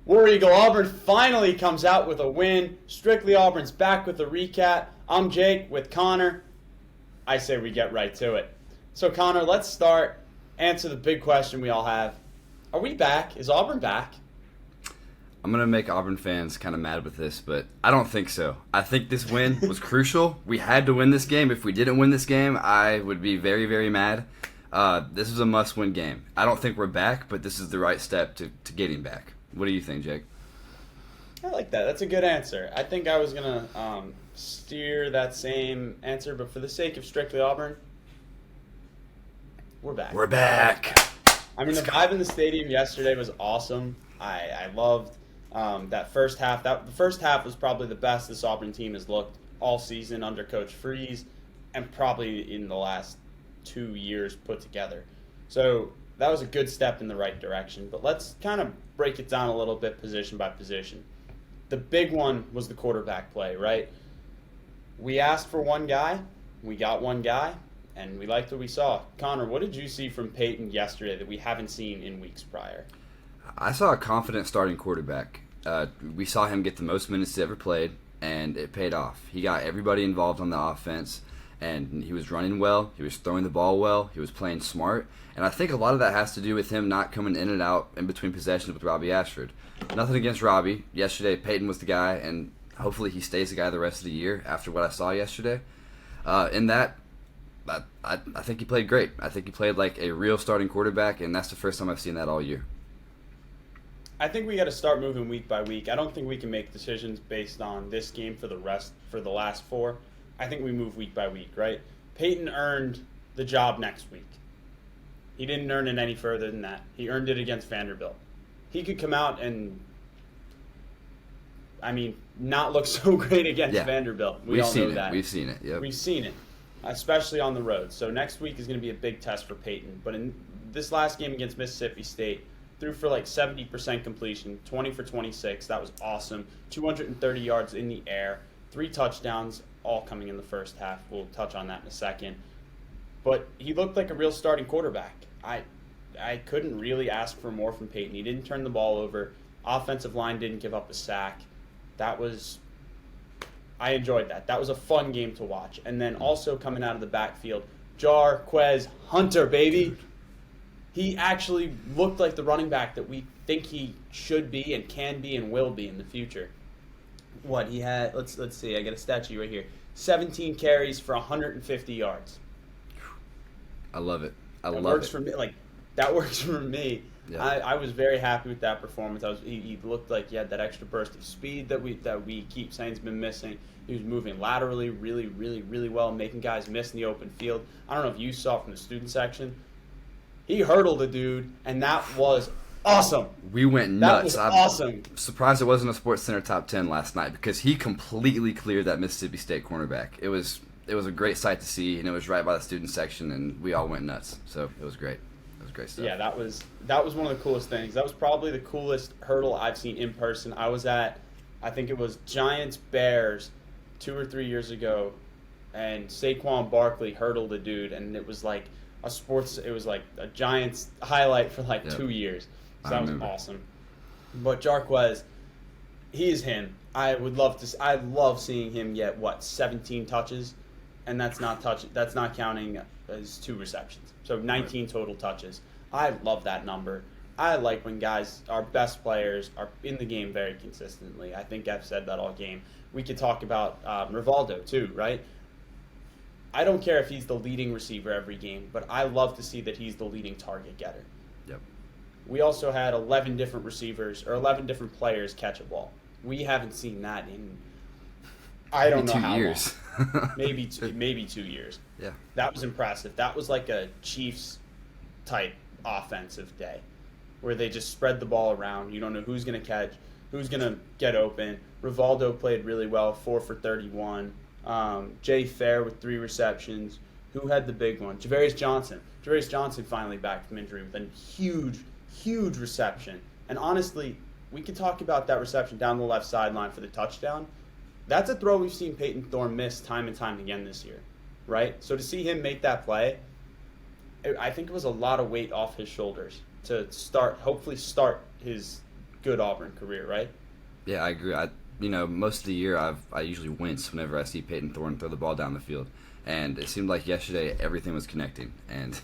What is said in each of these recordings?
War Eagle Auburn finally comes out with a win. Strictly Auburn's back with a recap. I'm Jake with Connor. I say we get right to it. So Connor, let's start. Answer the big question we all have. Are we back? Is Auburn back? I'm going to make Auburn fans kind of mad with this, but I don't think so. I think this win was crucial. We had to win this game. If we didn't win this game, I would be very, very mad. This is a must-win game. I don't think we're back, but this is the right step to getting back. What do you think, Jake? I like that. That's a good answer. I think I was going to steer that same answer, but for the sake of Strictly Auburn, we're back. We're back. I mean, the vibe in the stadium yesterday was awesome. I loved that first half. The first half was probably the best this Auburn team has looked all season under Coach Freeze and probably in the last 2 years put together. So that was a good step in the right direction. But let's kind of break it down a little bit position by position. The big one was the quarterback play, right? We asked for one guy. We got one guy. And we liked what we saw. Connor, what did you see from Peyton yesterday that we haven't seen in weeks prior? I saw a confident starting quarterback. We saw him get the most minutes he ever played, and it paid off. He got everybody involved on the offense, and he was running well. He was throwing the ball well. He was playing smart. And I think a lot of that has to do with him not coming in and out in between possessions with Robbie Ashford. Nothing against Robbie. Yesterday, Peyton was the guy, and hopefully he stays the guy the rest of the year after what I saw yesterday. In that, I think he played great. I think he played like a real starting quarterback, and that's the first time I've seen that all year. I think we got to start moving week by week. I don't think we can make decisions based on this game for the last four. I think we move week by week, right? Peyton earned the job next week. He didn't earn it any further than that. He earned it against Vanderbilt. He could come out and, not look so great against Vanderbilt. We all know that. We've seen it. Yep. We've seen it, especially on the road. So next week is going to be a big test for Peyton. But in this last game against Mississippi State, threw for like 70% completion, 20 for 26. That was awesome. 230 yards in the air, 3 touchdowns, all coming in the first half. We'll touch on that in a second. But he looked like a real starting quarterback. I couldn't really ask for more from Peyton. He didn't turn the ball over. Offensive line didn't give up a sack. I enjoyed that. That was a fun game to watch. And then also coming out of the backfield, Jarquez Hunter, baby. He actually looked like the running back that we think he should be and can be and will be in the future. What he had, let's see, I got a stat sheet right here. 17 carries for 150 yards. I love it. That works for me. That works for me. Yeah. I was very happy with that performance. He looked like he had that extra burst of speed that we keep saying has been missing. He was moving laterally really, really, really well, making guys miss in the open field. I don't know if you saw from the student section. He hurdled a dude, and that was awesome. We went nuts. That was awesome. I'm surprised it wasn't a Sports Center top 10 last night because he completely cleared that Mississippi State cornerback. It was a great sight to see, and it was right by the student section, and we all went nuts. So it was great. It was great stuff. Yeah, that was one of the coolest things. That was probably the coolest hurdle I've seen in person. I was at, I think it was Giants-Bears 2 or 3 years ago, and Saquon Barkley hurdled a dude, and it was like it was like a Giants highlight for 2 years. So that was awesome. But Jarquez, he is him. I love seeing him get 17 touches, and that's not counting as 2 receptions. So 19 total touches. I love that number. I like when our best players are in the game very consistently. I think I've said that all game. We could talk about Rivaldo too, right? I don't care if he's the leading receiver every game, but I love to see that he's the leading target getter. Yep. We also had 11 different receivers or 11 different players catch a ball. We haven't seen that in I don't know how 2 years. long. Maybe 2 years. Yeah. That was impressive. That was like a Chiefs type offensive day where they just spread the ball around. You don't know who's going to catch, who's going to get open. Rivaldo played really well, 4 for 31. Jay Fair with 3 receptions. Who had the big one? Javarius Johnson. Javarius Johnson finally back from injury with a huge reception. And honestly, we could talk about that reception down the left sideline for the touchdown. That's a throw we've seen Peyton Thorne miss time and time again this year, right? So to see him make that play, I think it was a lot of weight off his shoulders to hopefully start his good Auburn career, right? Yeah, I agree. Most of the year I usually wince whenever I see Peyton Thorne throw the ball down the field, and it seemed like yesterday everything was connecting. And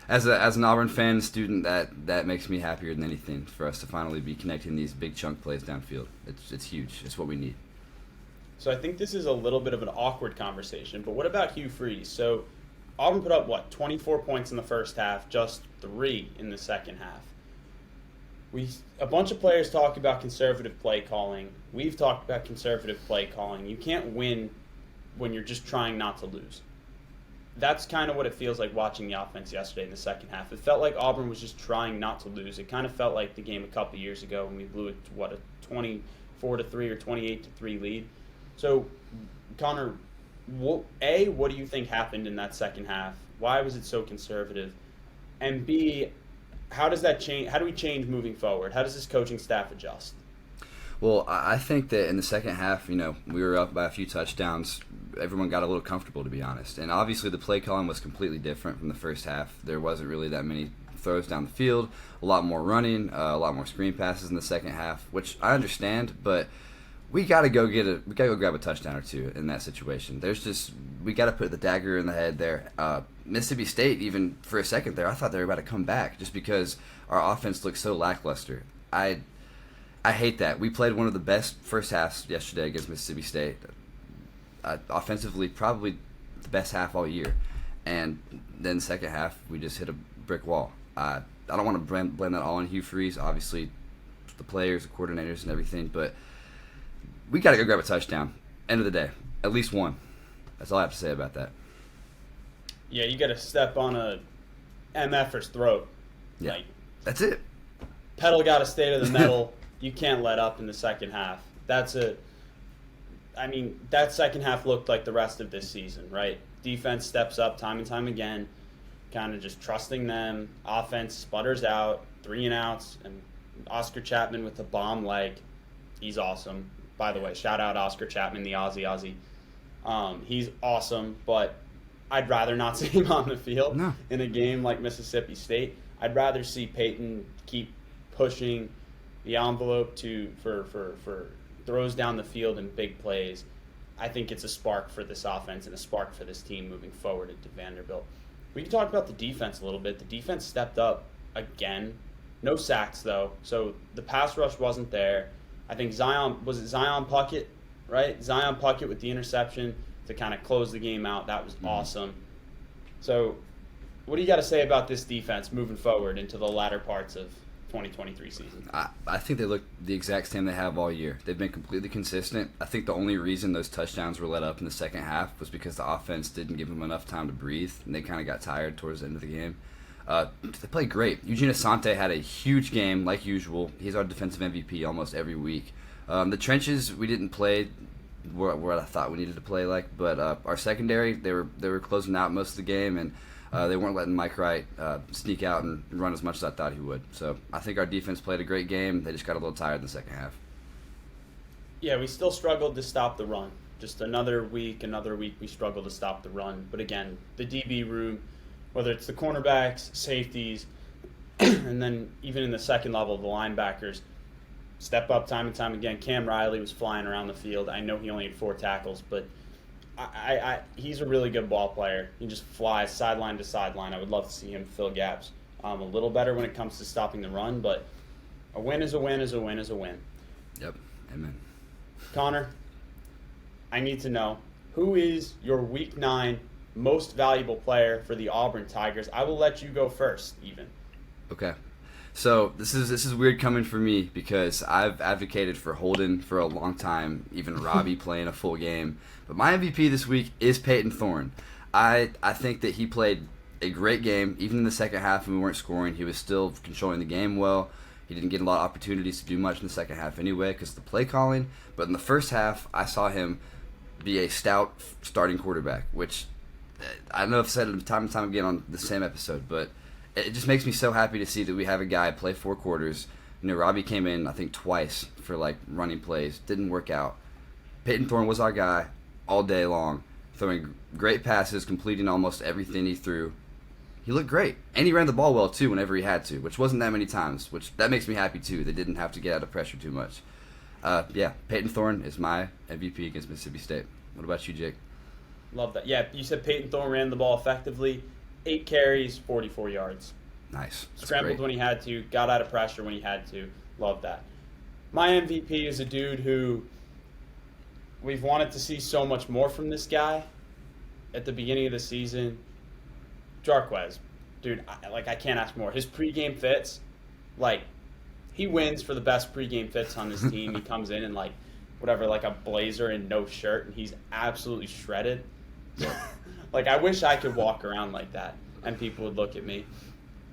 as an Auburn fan student, that makes me happier than anything for us to finally be connecting these big chunk plays downfield. It's huge. It's what we need. So I think this is a little bit of an awkward conversation, but what about Hugh Freeze? So Auburn put up, 24 points in the first half, just 3 in the second half. A bunch of players talked about conservative play calling. We've talked about conservative play calling. You can't win when you're just trying not to lose. That's kind of what it feels like watching the offense yesterday in the second half. It felt like Auburn was just trying not to lose. It kind of felt like the game a couple years ago when we blew it to, a 24-3 or 28-3 lead. So, Connor, what do you think happened in that second half? Why was it so conservative? And B, how does that change? How do we change moving forward? How does this coaching staff adjust? Well, I think that in the second half, we were up by a few touchdowns. Everyone got a little comfortable, to be honest. And obviously the play calling was completely different from the first half. There wasn't really that many throws down the field, a lot more running, a lot more screen passes in the second half, which I understand, but we gotta go grab a touchdown or two in that situation. We gotta put the dagger in the head there. Mississippi State, even for a second there, I thought they were about to come back just because our offense looked so lackluster. I hate that. We played one of the best first halves yesterday against Mississippi State. Offensively, probably the best half all year. And then second half, we just hit a brick wall. I don't want to blame that all on Hugh Freeze. Obviously, the players, the coordinators, and everything, but we got to go grab a touchdown. End of the day. At least one. That's all I have to say about that. Yeah, you got to step on a MFer's throat. Yeah, that's it. Pedal got to stay to the metal. You can't let up in the second half. That second half looked like the rest of this season, right? Defense steps up time and time again, kind of just trusting them. Offense sputters out, 3 and outs, and Oscar Chapman with the bomb leg. He's awesome. By the way, shout out Oscar Chapman, the Aussie. He's awesome, but I'd rather not see him on the field in a game like Mississippi State. I'd rather see Peyton keep pushing the envelope for throws down the field and big plays. I think it's a spark for this offense and a spark for this team moving forward into Vanderbilt. We can talk about the defense a little bit. The defense stepped up again. No sacks, though, so the pass rush wasn't there. I think Zion Puckett, right? Zion Puckett with the interception to kind of close the game out. That was awesome. So what do you got to say about this defense moving forward into the latter parts of 2023 season? I think they look the exact same they have all year. They've been completely consistent. I think the only reason those touchdowns were let up in the second half was because the offense didn't give them enough time to breathe, and they kind of got tired towards the end of the game. They played great. Eugene Asante had a huge game, like usual. He's our defensive MVP almost every week. The trenches, we didn't play where I thought we needed to play like, but our secondary, they were closing out most of the game, and they weren't letting Mike Wright sneak out and run as much as I thought he would. So I think our defense played a great game. They just got a little tired in the second half. Yeah, we still struggled to stop the run. Just another week we struggled to stop the run. But again, the DB room, whether it's the cornerbacks, safeties, and then even in the second level, the linebackers, step up time and time again. Cam Riley was flying around the field. I know he only had 4 tackles, but he's a really good ball player. He just flies sideline to sideline. I would love to see him fill gaps a little better when it comes to stopping the run, but a win is a win is a win is a win. Yep, amen. Connor, I need to know, who is your Week 9 most valuable player for the Auburn Tigers? I will let you go first, even. Okay. So this is weird coming from me because I've advocated for Holden for a long time, even Robbie playing a full game. But my MVP this week is Peyton Thorne. I think that he played a great game. Even in the second half when we weren't scoring, he was still controlling the game well. He didn't get a lot of opportunities to do much in the second half anyway because of the play calling. But in the first half, I saw him be a stout starting quarterback, which I know I've said it time and time again on the same episode, but it just makes me so happy to see that we have a guy play 4 quarters. Robbie came in, I think, twice for, running plays. Didn't work out. Peyton Thorne was our guy all day long, throwing great passes, completing almost everything he threw. He looked great. And he ran the ball well, too, whenever he had to, which wasn't that many times, which that makes me happy, too. They didn't have to get out of pressure too much. Peyton Thorne is my MVP against Mississippi State. What about you, Jake? Love that. Yeah, you said Peyton Thorne ran the ball effectively. 8 carries, 44 yards. Nice. That's Scrambled great. when he had to, got out of pressure when he had to. Love that. My MVP is a dude who we've wanted to see so much more from this guy at the beginning of the season. Jarquez. Dude, I can't ask more. His pregame fits, he wins for the best pregame fits on this team. He comes in a blazer and no shirt, and he's absolutely shredded. I wish I could walk around like that, and people would look at me.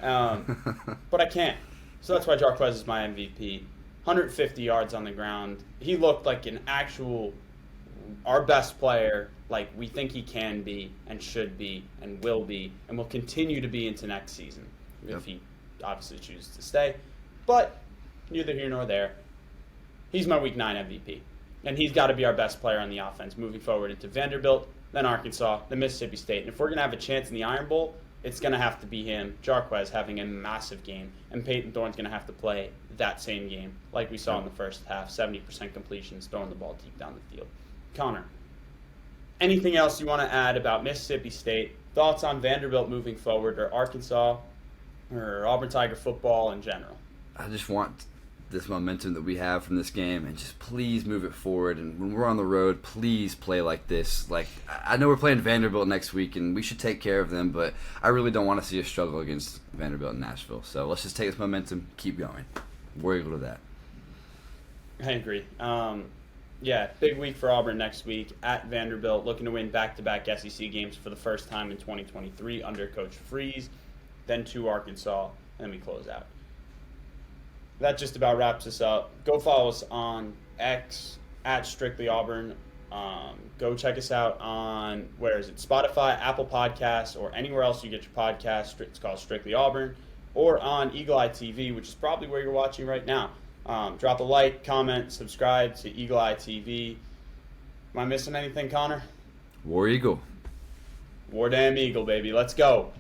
But I can't. So that's why Jarquez is my MVP. 150 yards on the ground. He looked like our best player, like we think he can be and should be and will continue to be into next season if he obviously chooses to stay. But neither here nor there. He's my Week 9 MVP. And he's got to be our best player on the offense moving forward into Vanderbilt, then Arkansas, then Mississippi State. And if we're going to have a chance in the Iron Bowl, it's going to have to be him, Jarquez, having a massive game. And Peyton Thorne's going to have to play that same game like we saw in the first half, 70% completions, throwing the ball deep down the field. Connor, anything else you want to add about Mississippi State? Thoughts on Vanderbilt moving forward, or Arkansas, or Auburn Tiger football in general? I just want this momentum that we have from this game, and just please move it forward. And when we're on the road, please play like this. I know we're playing Vanderbilt next week, and we should take care of them, but I really don't want to see us struggle against Vanderbilt in Nashville. So let's just take this momentum, keep going. We're able to that. I agree. Big week for Auburn next week at Vanderbilt, looking to win back-to-back SEC games for the first time in 2023 under Coach Freeze, then to Arkansas, and then we close out. That just about wraps us up. Go follow us on X at Strictly Auburn. Go check us out on, Spotify, Apple Podcasts, or anywhere else you get your podcast. It's called Strictly Auburn. Or on Eagle Eye TV, which is probably where you're watching right now. Drop a like, comment, subscribe to Eagle Eye TV. Am I missing anything, Connor? War Eagle. War damn Eagle, baby. Let's go.